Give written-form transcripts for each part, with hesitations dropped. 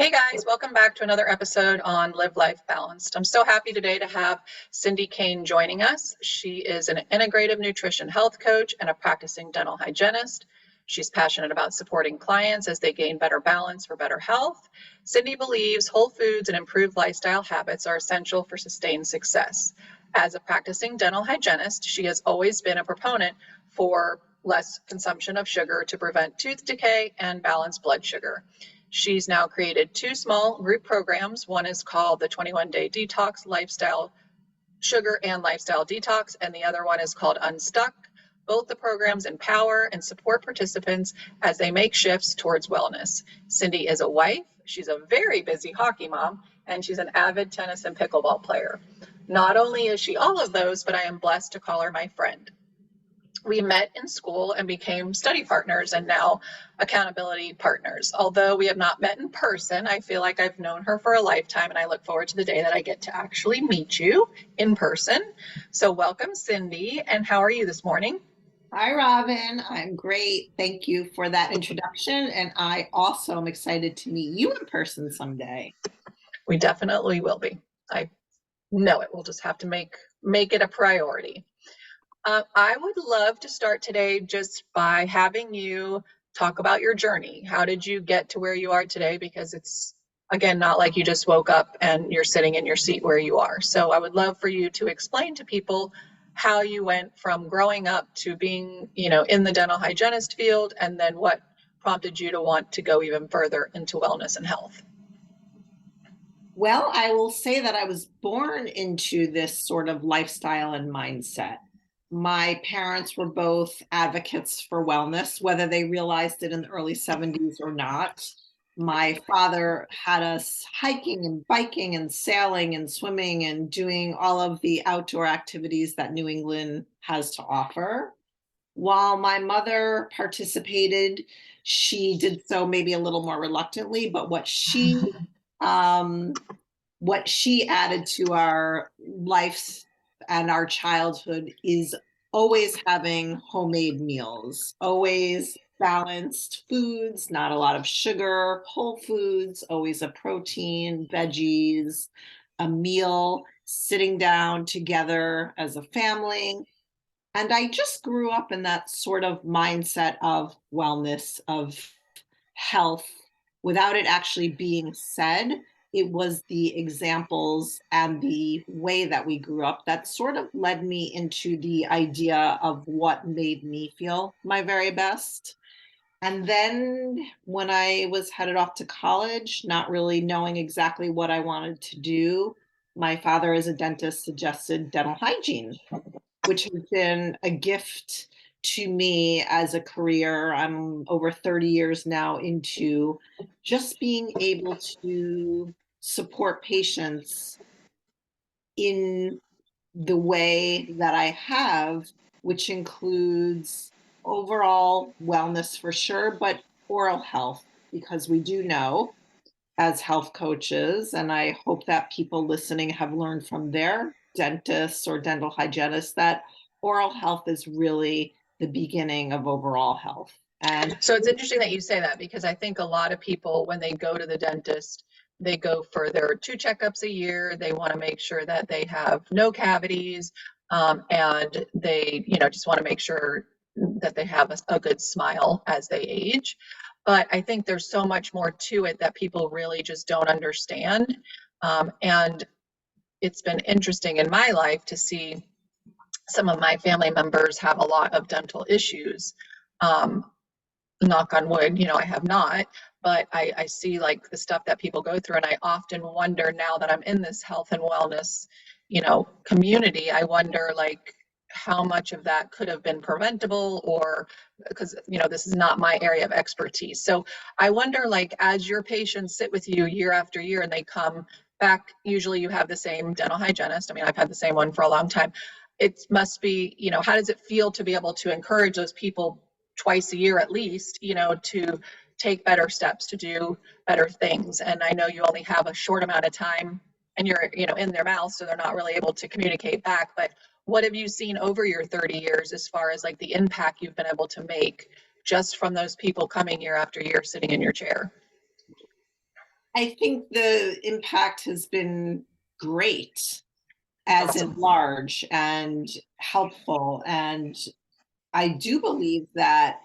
Hey guys, welcome back to another episode on Live Life Balanced. I'm so happy today to have Cindy Kane joining us. She is an integrative nutrition health coach and a practicing dental hygienist. She's passionate about supporting clients as they gain better balance for better health. Cindy believes whole foods and improved lifestyle habits are essential for sustained success. As a practicing dental hygienist, she has always been a proponent for less consumption of sugar to prevent tooth decay and balance blood sugar. She's now created two small group programs. One is called the 21-Day Detox Lifestyle Sugar and Lifestyle Detox, and the other one is called Unstuck. Both the programs empower and support participants as they make shifts towards wellness. Cindy is a wife, she's a very busy hockey mom, and she's an avid tennis and pickleball player. Not only is she all of those, but I am blessed to call her my friend. We met in school and became study partners and now accountability partners. Although we have not met in person, I feel like I've known her for a lifetime, and I look forward to the day that I get to actually meet you in person. So welcome, Cindy, and how are you this morning? Hi, Robin. I'm great. Thank you for that introduction. And I also am excited to meet you in person someday. We definitely will be. I know it. We'll just have to make it a priority. I would love to start today just by having you talk about your journey. How did you get to where you are today? Because it's, again, not like you just woke up and you're sitting in your seat where you are. So I would love for you to explain to people how you went from growing up to being, in the dental hygienist field, and then what prompted you to want to go even further into wellness and health. Well, I will say that I was born into this sort of lifestyle and mindset. My parents were both advocates for wellness, whether they realized it in the early 70s or not. My father had us hiking and biking and sailing and swimming and doing all of the outdoor activities that New England has to offer. While my mother participated, she did so maybe a little more reluctantly, but um, what she added to our lives and our childhood is always having homemade meals, always balanced foods, not a lot of sugar, whole foods, always a protein, veggies, a meal, sitting down together as a family. And I just grew up in that sort of mindset of wellness, of health, without it actually being said. It was the examples and the way that we grew up that sort of led me into the idea of what made me feel my very best. And then when I was headed off to college, not really knowing exactly what I wanted to do, my father, as a dentist, suggested dental hygiene, which has been a gift to me as a career. I'm over 30 years now into just being able to support patients in the way that I have, which includes overall wellness for sure, but oral health, because we do know as health coaches, and I hope that people listening have learned from their dentists or dental hygienists, that oral health is really the beginning of overall health. And So it's interesting that you say that, because I think a lot of people, when they go to the dentist, they go for their 2 checkups a year. They want to make sure that they have no cavities, and they, just want to make sure that they have a good smile as they age. But I think there's so much more to it that people really just don't understand. And it's been interesting in my life to see some of my family members have a lot of dental issues. Knock on wood, I have not, but I see like the stuff that people go through, and I often wonder, now that I'm in this health and wellness, community, I wonder like how much of that could have been preventable, or because, this is not my area of expertise. So I wonder, like, as your patients sit with you year after year and they come back, usually you have the same dental hygienist. I mean, I've had the same one for a long time. It must be, how does it feel to be able to encourage those people twice a year at least, to take better steps, to do better things? And I know you only have a short amount of time, and you're, in their mouth, so they're not really able to communicate back. But what have you seen over your 30 years as far as like the impact you've been able to make just from those people coming year after year, sitting in your chair? I think the impact has been great, as in Awesome. large and helpful. And I do believe that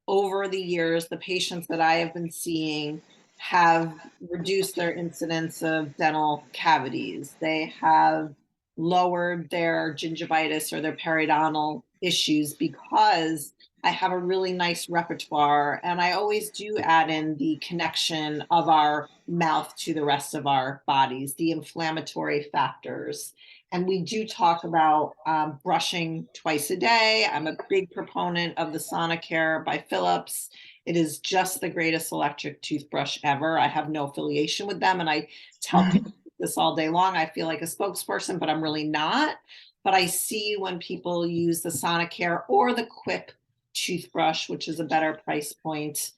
over the years, the patients that I have been seeing have reduced their incidence of dental cavities. They have lowered their gingivitis or their periodontal issues because I have a really nice repertoire. And I always do add in the connection of our mouth to the rest of our bodies, the inflammatory factors. And we do talk about brushing twice a day. I'm a big proponent of the Sonicare by Philips. It is just the greatest electric toothbrush ever. I have no affiliation with them, and I tell people this all day long. I feel like a spokesperson, but I'm really not. But I see when people use the Sonicare or the Quip toothbrush, which is a better price point,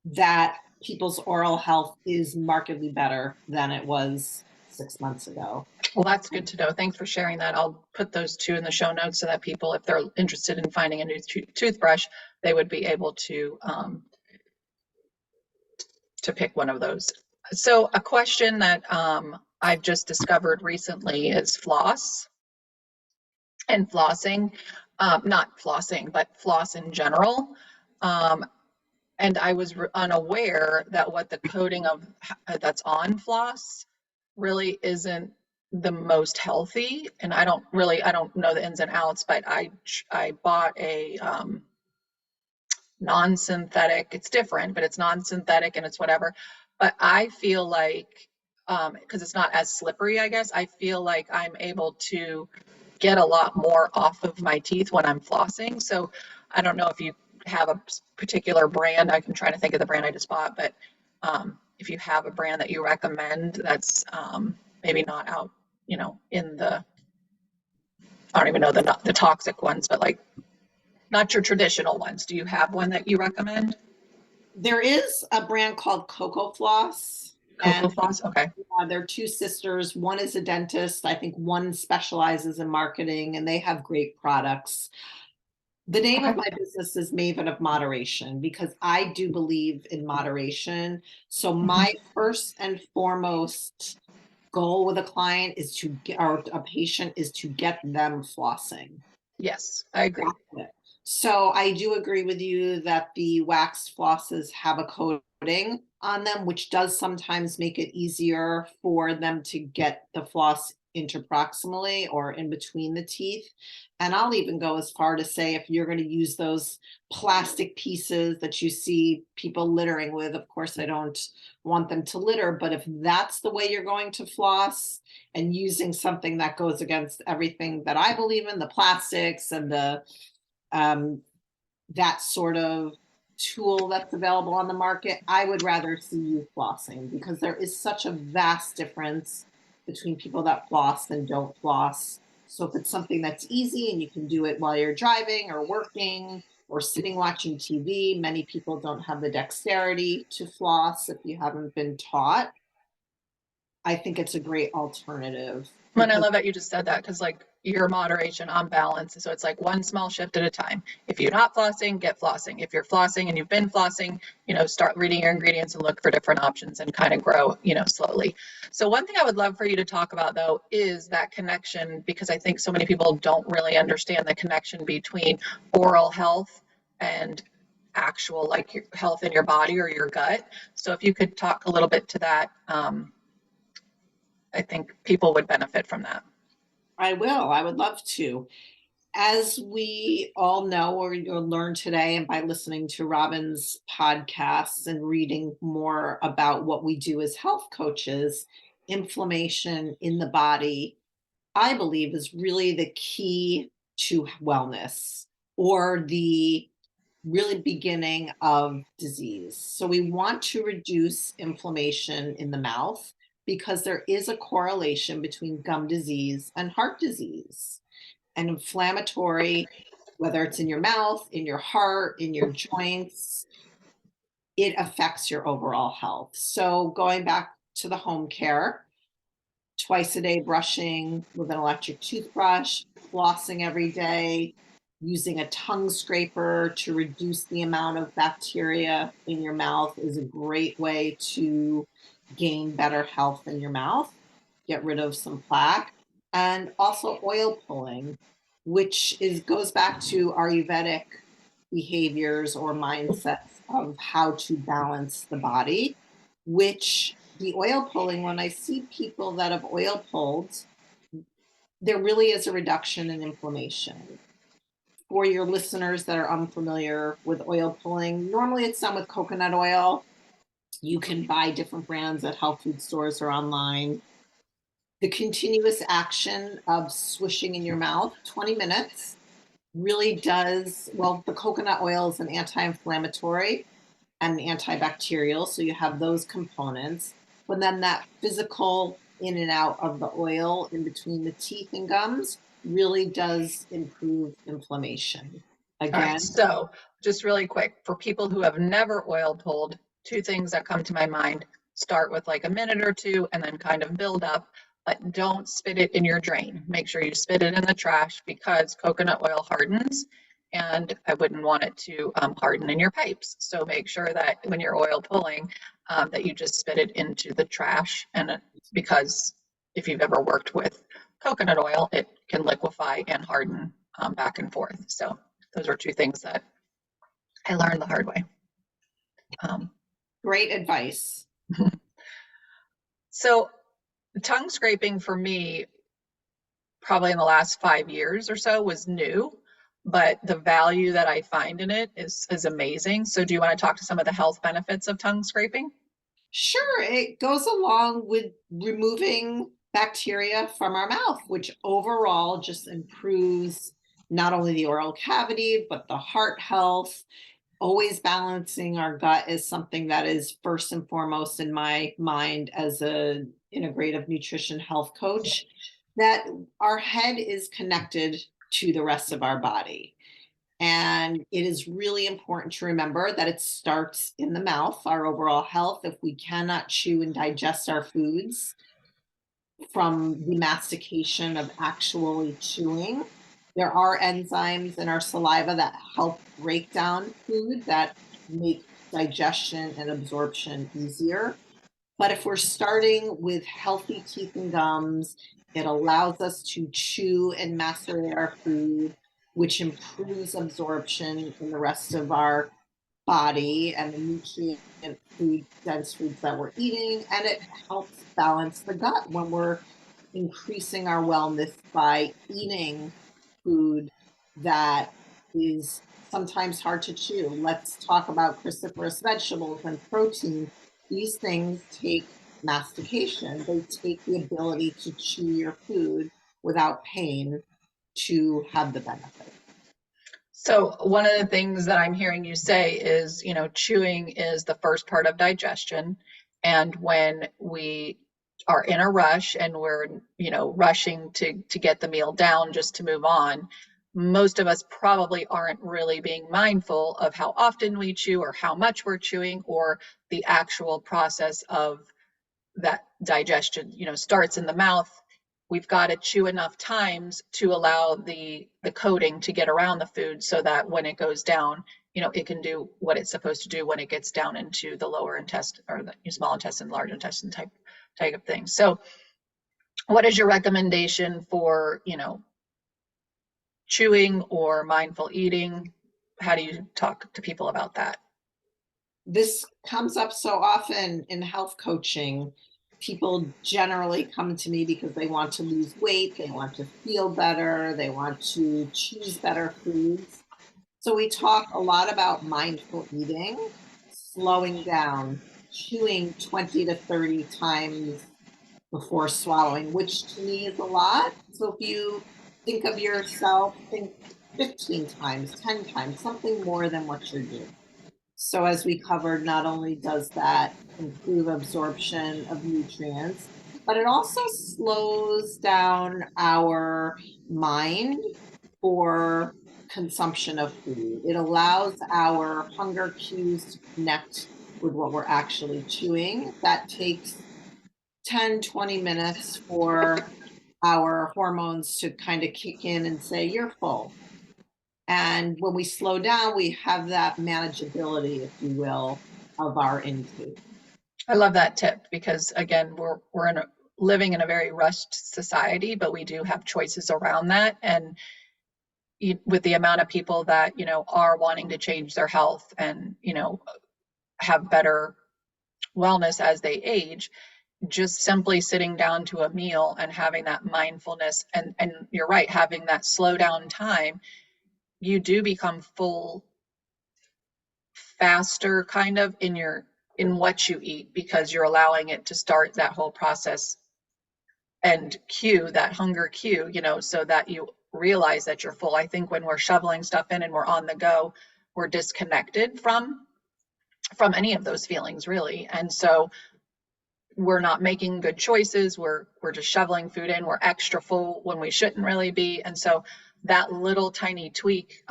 that people's oral health is markedly better than it was 6 months ago. Well, that's good to know. Thanks for sharing that. I'll put those two in the show notes so that people, if they're interested in finding a new toothbrush, they would be able to pick one of those. So a question that I've just discovered recently is floss and flossing. Not flossing, but floss in general. Um, and I was unaware that what the coating of that's on floss really isn't the most healthy. And I don't know the ins and outs, but I bought a non-synthetic. It's different, but it's non-synthetic and it's whatever. But I feel like because it's not as slippery, I guess I feel like I'm able to get a lot more off of my teeth when I'm flossing. So I don't know if you have a particular brand. I'm trying to think of the brand I just bought, but if you have a brand that you recommend that's maybe not out, in the, I don't even know the toxic ones, but like not your traditional ones. Do you have one that you recommend? There is a brand called Cocoa Floss, Cocoa and floss? Okay. they're two sisters. One is a dentist. I think one specializes in marketing, and they have great products. The name Okay. of my business is Maven of Moderation because I do believe in moderation. So Mhm. my first and foremost goal with a client is to get, or a patient is to get them flossing. Yes, I agree. So I do agree with you that the waxed flosses have a coating on them, which does sometimes make it easier for them to get the floss interproximally or in between the teeth. And I'll even go as far to say if you're going to use those plastic pieces that you see people littering with, of course, I don't want them to litter, but if that's the way you're going to floss and using something that goes against everything that I believe in, the plastics and the um, that sort of tool that's available on the market, I would rather see you flossing because there is such a vast difference between people that floss and don't floss. So if it's something that's easy and you can do it while you're driving or working or sitting watching TV, many people don't have the dexterity to floss if you haven't been taught. I think it's a great alternative And I because love that you just said that because, like, your moderation on balance. So it's like one small shift at a time. If you're not flossing, get flossing. If you're flossing and you've been flossing, start reading your ingredients and look for different options and kind of grow, slowly. So, one thing I would love for you to talk about, though, is that connection because I think so many people don't really understand the connection between oral health and actual, like, your health in your body or your gut. So, if you could talk a little bit to that, I think people would benefit from that. I will. I would love to. As we all know or you'll learn today, and by listening to Robin's podcasts and reading more about what we do as health coaches, inflammation in the body, I believe, is really the key to wellness or the really beginning of disease. So we want to reduce inflammation in the mouth because there is a correlation between gum disease and heart disease. And inflammatory, whether it's in your mouth, in your heart, in your joints, it affects your overall health. So going back to the home care, twice a day brushing with an electric toothbrush, flossing every day, using a tongue scraper to reduce the amount of bacteria in your mouth is a great way to gain better health in your mouth, get rid of some plaque, and also oil pulling, which goes back to Ayurvedic behaviors or mindsets of how to balance the body, which the oil pulling, when I see people that have oil pulled, there really is a reduction in inflammation. For your listeners that are unfamiliar with oil pulling, normally it's done with coconut oil. You can buy different brands at health food stores or online. The continuous action of swishing in your mouth, 20 minutes, really does, well, the coconut oil is an anti-inflammatory and antibacterial, so you have those components. But then that physical in and out of the oil in between the teeth and gums really does improve inflammation. All right, Again, so just really quick, for people who have never oil pulled, two things that come to my mind. Start with like a minute or two and then kind of build up, but don't spit it in your drain. Make sure you spit it in the trash because coconut oil hardens and I wouldn't want it to harden in your pipes. So make sure that when you're oil pulling, that you just spit it into the trash. And because if you've ever worked with coconut oil, it can liquefy and harden back and forth. So those are two things that I learned the hard way. Great advice. So tongue scraping for me, probably in the last 5 years or so, was new, but the value that I find in it is amazing. So do you want to talk to some of the health benefits of tongue scraping? Sure, it goes along with removing bacteria from our mouth, which overall just improves not only the oral cavity, but the heart health. Always balancing our gut is something that is first and foremost in my mind as a integrative nutrition health coach, that our head is connected to the rest of our body. And it is really important to remember that it starts in the mouth, our overall health. If we cannot chew and digest our foods from the mastication of actually chewing, there are enzymes in our saliva that help break down food that make digestion and absorption easier. But if we're starting with healthy teeth and gums, it allows us to chew and macerate our food, which improves absorption in the rest of our body and the nutrient food, dense foods that we're eating. And it helps balance the gut when we're increasing our wellness by eating food that is sometimes hard to chew. Let's talk about cruciferous vegetables and protein. These things take mastication. They take the ability to chew your food without pain to have the benefit. So one of the things that I'm hearing you say is, chewing is the first part of digestion. And when we are in a rush and we're, rushing to get the meal down just to move on, most of us probably aren't really being mindful of how often we chew or how much we're chewing or the actual process of that digestion, starts in the mouth. We've got to chew enough times to allow the coating to get around the food so that when it goes down, it can do what it's supposed to do when it gets down into the lower intestine or the small intestine, large intestine type of thing. So what is your recommendation for, chewing or mindful eating? How do you talk to people about that? This comes up so often in health coaching. People generally come to me because they want to lose weight, they want to feel better, they want to choose better foods. So we talk a lot about mindful eating, slowing down, chewing 20 to 30 times before swallowing, which to me is a lot. So if you think of yourself, think 15 times, 10 times, something more than what you're doing. So as we covered, not only does that improve absorption of nutrients, but it also slows down our mind for consumption of food. It allows our hunger cues to connect with what we're actually chewing. That takes 10, 20 minutes for our hormones to kind of kick in and say, you're full. And when we slow down, we have that manageability, if you will, of our intake. I love that tip because again, we're living in a very rushed society, but we do have choices around that. And with the amount of people that, are wanting to change their health and, have better wellness as they age, just simply sitting down to a meal and having that mindfulness and you're right, having that slow down time, you do become full faster kind of in what you eat because you're allowing it to start that whole process and cue that hunger cue, so that you realize that you're full. I think when we're shoveling stuff in and we're on the go, we're disconnected from any of those feelings really. And so we're not making good choices. We're just shoveling food in. We're extra full when we shouldn't really be. And so that little tiny tweak,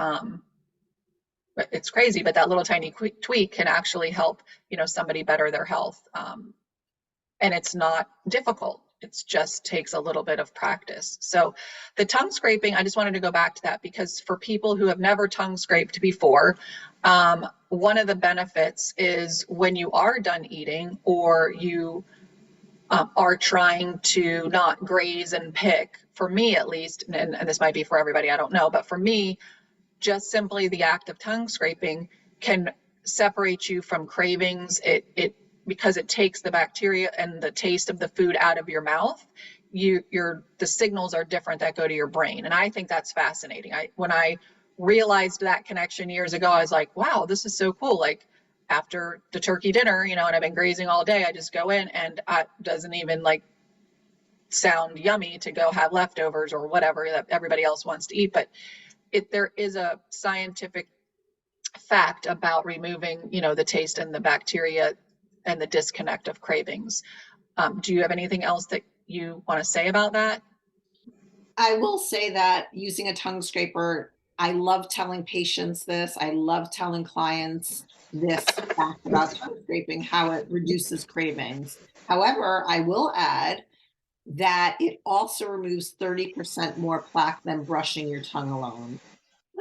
it's crazy, but that little tiny tweak can actually help, somebody better their health. And it's not difficult. It just takes a little bit of practice. So the tongue scraping, I just wanted to go back to that because for people who have never tongue scraped before, one of the benefits is when you are done eating or you are trying to not graze and pick, for me at least, and this might be for everybody, I don't know, but for me, just simply the act of tongue scraping can separate you from cravings. It because it takes the bacteria and the taste of the food out of your mouth. The signals are different that go to your brain, and I think that's fascinating. When I realized that connection years ago, I was like, wow, this is so cool. Like after the turkey dinner, and I've been grazing all day, I just go in and it doesn't even like sound yummy to go have leftovers or whatever that everybody else wants to eat, but there is a scientific fact about removing, the taste and the bacteria and the disconnect of cravings. Do you have anything else that you want to say about that? I will say that using a tongue scraper, I love telling patients this. I love telling clients this fact about tongue scraping, how it reduces cravings. However, I will add that it also removes 30% more plaque than brushing your tongue alone.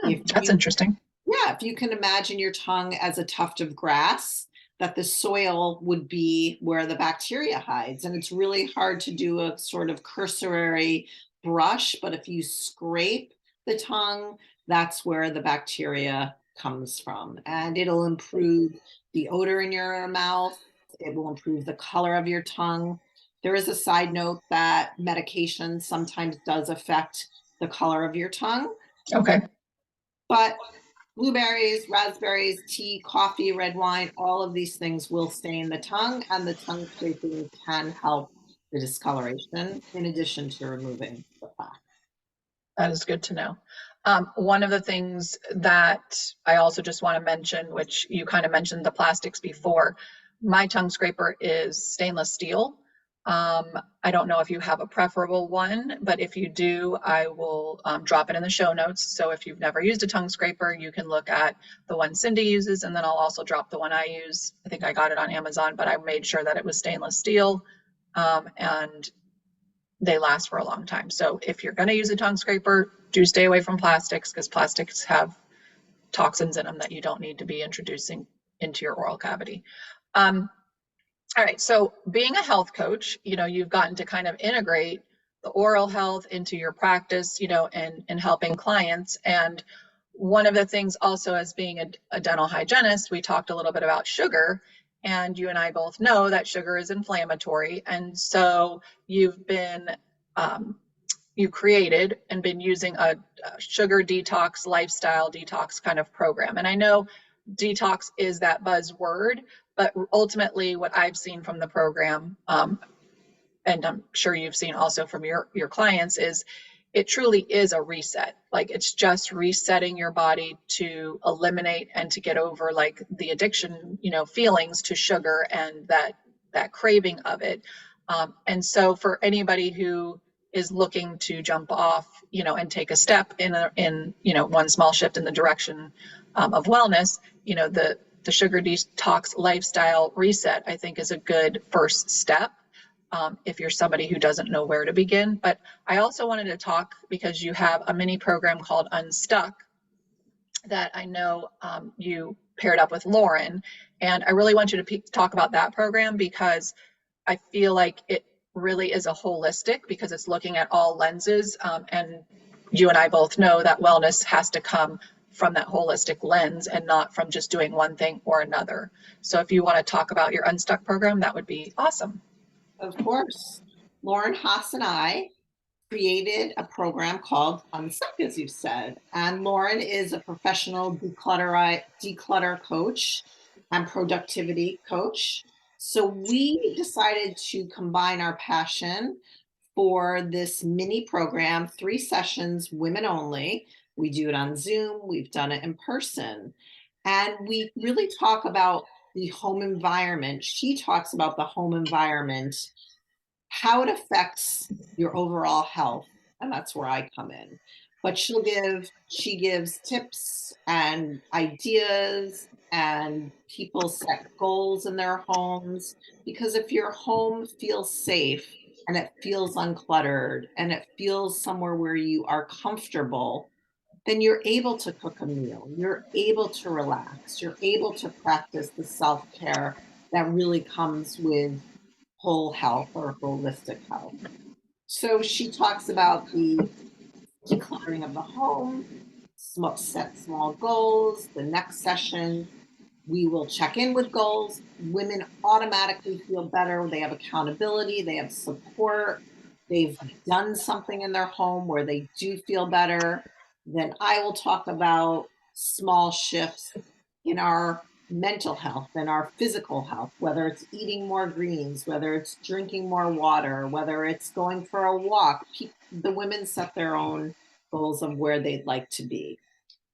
If That's you, interesting. yeah, if you can imagine your tongue as a tuft of grass, that the soil would be where the bacteria hides. And it's really hard to do a sort of cursory brush, but if you scrape the tongue, that's where the bacteria comes from. And it'll improve the odor in your mouth, it will improve the color of your tongue. There is a side note that medication sometimes does affect the color of your tongue, Okay. but blueberries, raspberries, tea, coffee, red wine, all of these things will stain the tongue, and the tongue scraping can help the discoloration in addition to removing the plaque. That is good to know. One of the things that I also just want to mention, which you kind of mentioned the plastics before, my tongue scraper is stainless steel. I don't know if you have a preferable one, but if you do, I will drop it in the show notes. So if you've never used a tongue scraper, you can look at the one Cindy uses, and then I'll also drop the one I use. I think I got it on Amazon, but I made sure that it was stainless steel, and they last for a long time. So if you're going to use a tongue scraper, do stay away from plastics because plastics have toxins in them that you don't need to be introducing into your oral cavity. All right, so being a health coach, you've gotten to kind of integrate the oral health into your practice, and helping clients. And one of the things also as being a dental hygienist, we talked a little bit about sugar, and you and I both know that sugar is inflammatory. And so you created and been using a sugar detox, lifestyle detox kind of program. And I know detox is that buzzword, but ultimately what I've seen from the program, and I'm sure you've seen also from your clients, is it truly is a reset. Like it's just resetting your body to eliminate and to get over like the addiction, feelings to sugar and that craving of it. And so for anybody who is looking to jump off, and take a step in one small shift in the direction of wellness, the sugar detox lifestyle reset, I think, is a good first step. If you're somebody who doesn't know where to begin. But I also wanted to talk because you have a mini program called Unstuck that I know you paired up with Lauren. And I really want you to talk about that program because I feel like it really is a holistic because it's looking at all lenses. And you and I both know that wellness has to come from that holistic lens and not from just doing one thing or another. So if you want to talk about your Unstuck program, that would be awesome. Of course. Lauren Haas and I created a program called Unstuck, as you said. And Lauren is a professional declutter coach and productivity coach. So we decided to combine our passion for this mini program, 3 sessions, women only. We do it on Zoom, we've done it in person. And we really talk about the home environment. She talks about the home environment, how it affects your overall health, and that's where I come in. But she gives tips and ideas, and people set goals in their homes, because if your home feels safe and it feels uncluttered and it feels somewhere where you are comfortable, then you're able to cook a meal, you're able to relax, you're able to practice the self-care that really comes with whole health or holistic health. So she talks about the decluttering of the home, set small goals. The next session, we will check in with goals. Women automatically feel better. They have accountability, they have support, they've done something in their home where they do feel better. Then I will talk about small shifts in our mental health and our physical health, whether it's eating more greens, whether it's drinking more water, whether it's going for a walk. The women set their own goals of where they'd like to be.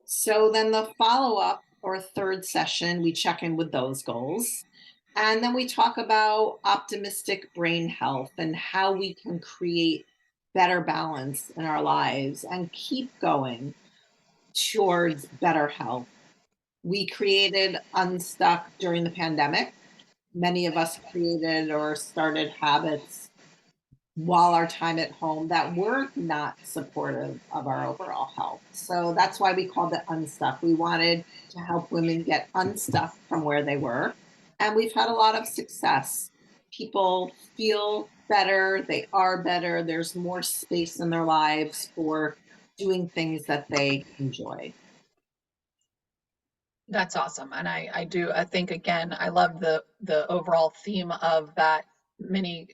So then the follow-up or third session, we check in with those goals. And then we talk about optimistic brain health and how we can create better balance in our lives and keep going towards better health. We created Unstuck during the pandemic. Many of us created or started habits while our time at home that were not supportive of our overall health. So that's why we called it Unstuck. We wanted to help women get unstuck from where they were. And we've had a lot of success. People feel better, they are better, there's more space in their lives for doing things that they enjoy. That's awesome. And I think again, I love the overall theme of that mini,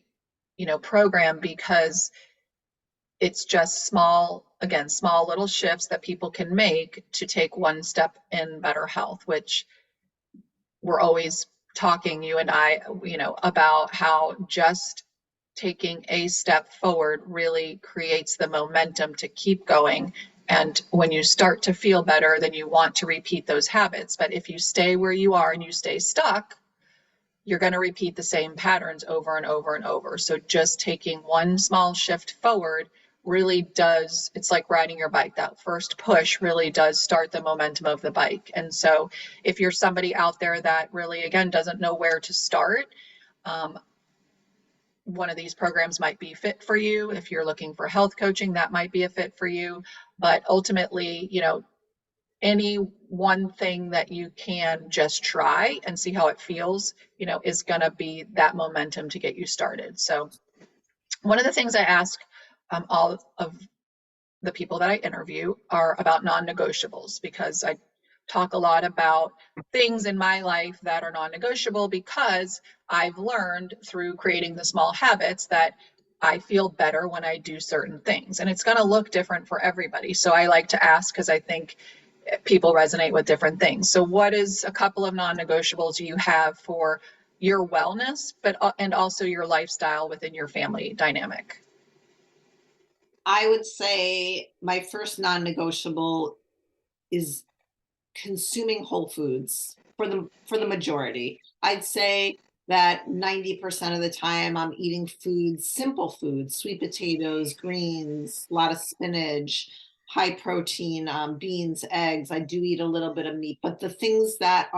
program because it's just small little shifts that people can make to take one step in better health, which we're always talking, you and I, about how just taking a step forward really creates the momentum to keep going. And when you start to feel better, then you want to repeat those habits. But if you stay where you are and you stay stuck, you're going to repeat the same patterns over and over and over. So just taking one small shift forward really does, it's like riding your bike. That first push really does start the momentum of the bike. And so if you're somebody out there that really, again, doesn't know where to start, one of these programs might be fit for you. If you're looking for health coaching, that might be a fit for you. But ultimately, any one thing that you can just try and see how it feels, is going to be that momentum to get you started. So one of the things I ask all of the people that I interview are about non-negotiables, because I talk a lot about things in my life that are non-negotiable because I've learned through creating the small habits that I feel better when I do certain things. And it's going to look different for everybody. So I like to ask because I think people resonate with different things. So what is a couple of non-negotiables you have for your wellness, and also your lifestyle within your family dynamic? I would say my first non-negotiable is consuming whole foods for the majority. I'd say that 90% of the time I'm eating foods, simple foods, sweet potatoes, greens, a lot of spinach, high protein, beans, eggs. I do eat a little bit of meat, but the things that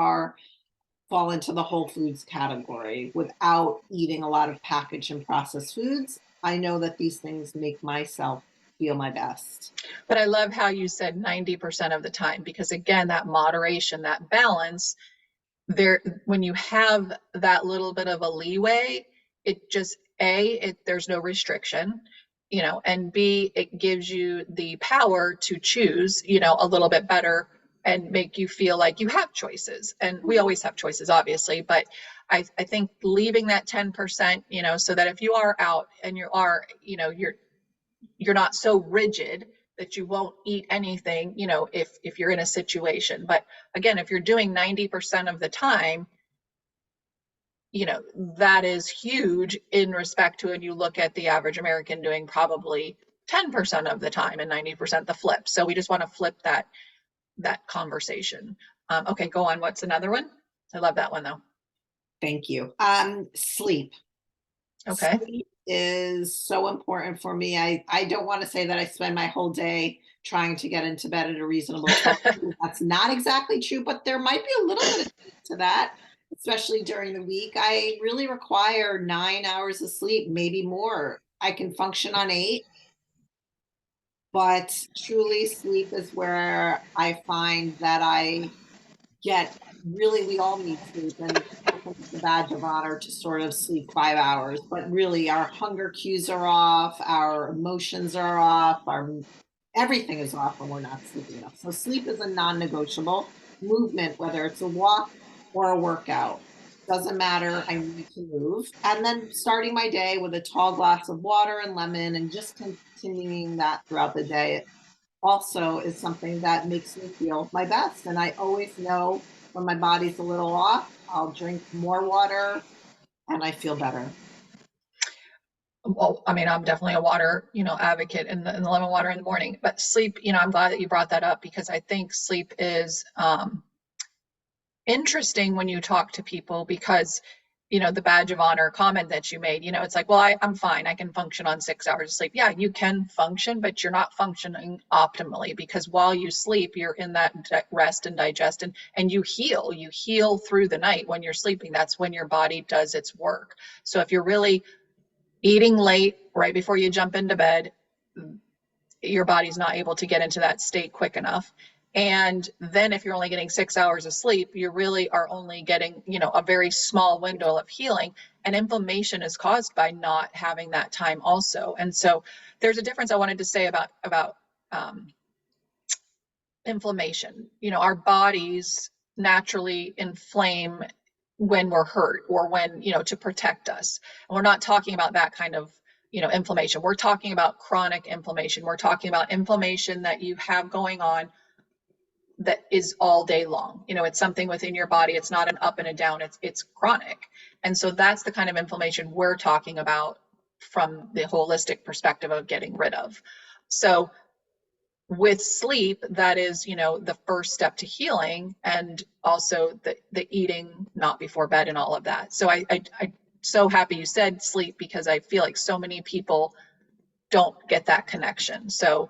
fall into the whole foods category without eating a lot of packaged and processed foods, I know that these things make myself feel my best. But I love how you said 90% of the time, because again, that moderation, that balance, there, when you have that little bit of a leeway, it just, there's no restriction, and B, it gives you the power to choose, a little bit better and make you feel like you have choices. And we always have choices, obviously, but I think leaving that 10%, so that if you are out and you are, you're not so rigid that you won't eat anything, if you're in a situation. But again, if you're doing 90% of the time, that is huge in respect to, and you look at the average American doing probably 10% of the time and 90% the flip. So we just want to flip that conversation. Okay, go on. What's another one? I love that one though. Thank you. Sleep. Okay. Sleep is so important for me. I don't want to say that I spend my whole day trying to get into bed at a reasonable time. That's not exactly true, but there might be a little bit of truth to that, especially during the week. I really require 9 hours of sleep, maybe more. I can function on 8, but truly sleep is where I find that I get really, we all need sleep, and it's a badge of honor to sort of sleep 5 hours, but really our hunger cues are off, our emotions are off, everything is off when we're not sleeping enough. So sleep is a non-negotiable. Movement, whether it's a walk or a workout, doesn't matter, I need to move. And then starting my day with a tall glass of water and lemon, and just continuing that throughout the day also is something that makes me feel my best. And I always know when my body's a little off, I'll drink more water and I feel better. Well, I mean, I'm definitely a water, advocate in the lemon water in the morning. But sleep, I'm glad that you brought that up, because I think sleep is interesting when you talk to people, because the badge of honor comment that you made, it's like, well, I'm fine, I can function on 6 hours of sleep. Yeah, you can function, but you're not functioning optimally, because while you sleep, you're in that rest and digestion, and you heal through the night. When you're sleeping, that's when your body does its work. So if you're really eating late right before you jump into bed, your body's not able to get into that state quick enough. And then if you're only getting 6 hours of sleep, you really are only getting, a very small window of healing. And inflammation is caused by not having that time also. And so there's a difference I wanted to say about inflammation. Our bodies naturally inflame when we're hurt, or when, to protect us. And we're not talking about that kind of, inflammation. We're talking about chronic inflammation. We're talking about inflammation that you have going on that is all day long. It's something within your body. It's not an up and a down. It's chronic. And so that's the kind of inflammation we're talking about from the holistic perspective of getting rid of. So with sleep, that is, the first step to healing, and also the eating not before bed and all of that. So I'm so happy you said sleep, because I feel like so many people don't get that connection. So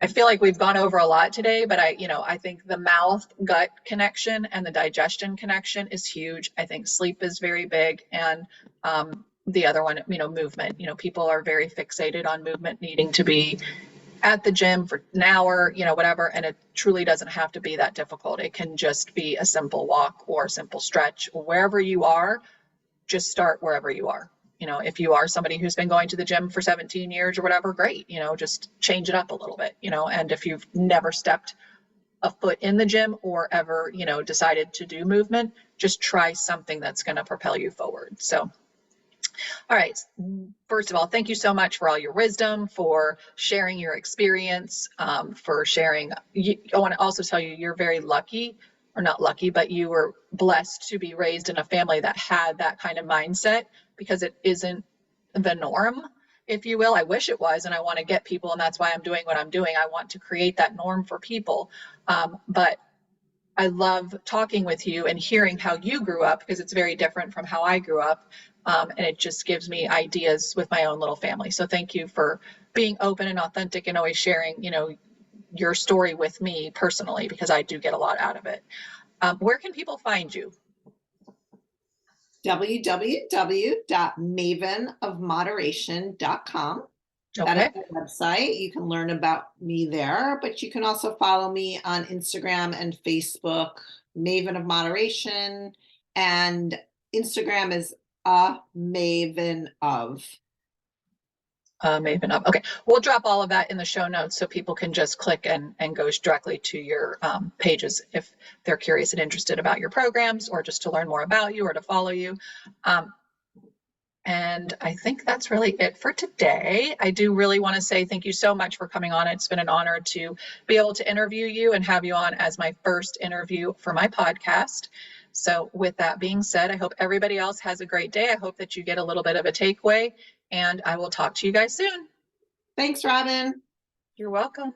I feel like we've gone over a lot today, but I think the mouth gut connection and the digestion connection is huge. I think sleep is very big. And the other one, movement. People are very fixated on movement, needing to be at the gym for an hour, whatever. And it truly doesn't have to be that difficult. It can just be a simple walk or a simple stretch. Wherever you are, just start wherever you are. If you are somebody who's been going to the gym for 17 years or whatever, great, just change it up a little bit, and if you've never stepped a foot in the gym or ever, decided to do movement, just try something that's going to propel you forward. So, all right. First of all, thank you so much for all your wisdom, for sharing your experience, for sharing. I want to also tell you, you're very lucky, or not lucky, but you were blessed to be raised in a family that had that kind of mindset, because it isn't the norm, if you will. I wish it was, and I want to get people, and that's why I'm doing what I'm doing. I want to create that norm for people. But I love talking with you and hearing how you grew up, because it's very different from how I grew up. And it just gives me ideas with my own little family. So thank you for being open and authentic, and always sharing, your story with me personally, because I do get a lot out of it. Where can people find you? www.mavenofmoderation.com. That is Okay. my website. You can learn about me there, but you can also follow me on Instagram and Facebook, Maven of Moderation, and Instagram is a Maven of. Maven up. Okay, we'll drop all of that in the show notes so people can just click and go directly to your pages if they're curious and interested about your programs, or just to learn more about you or to follow you. And I think that's really it for today. I do really want to say thank you so much for coming on. It's been an honor to be able to interview you and have you on as my first interview for my podcast. So with that being said, I hope everybody else has a great day. I hope that you get a little bit of a takeaway, and I will talk to you guys soon. Thanks, Robin. You're welcome.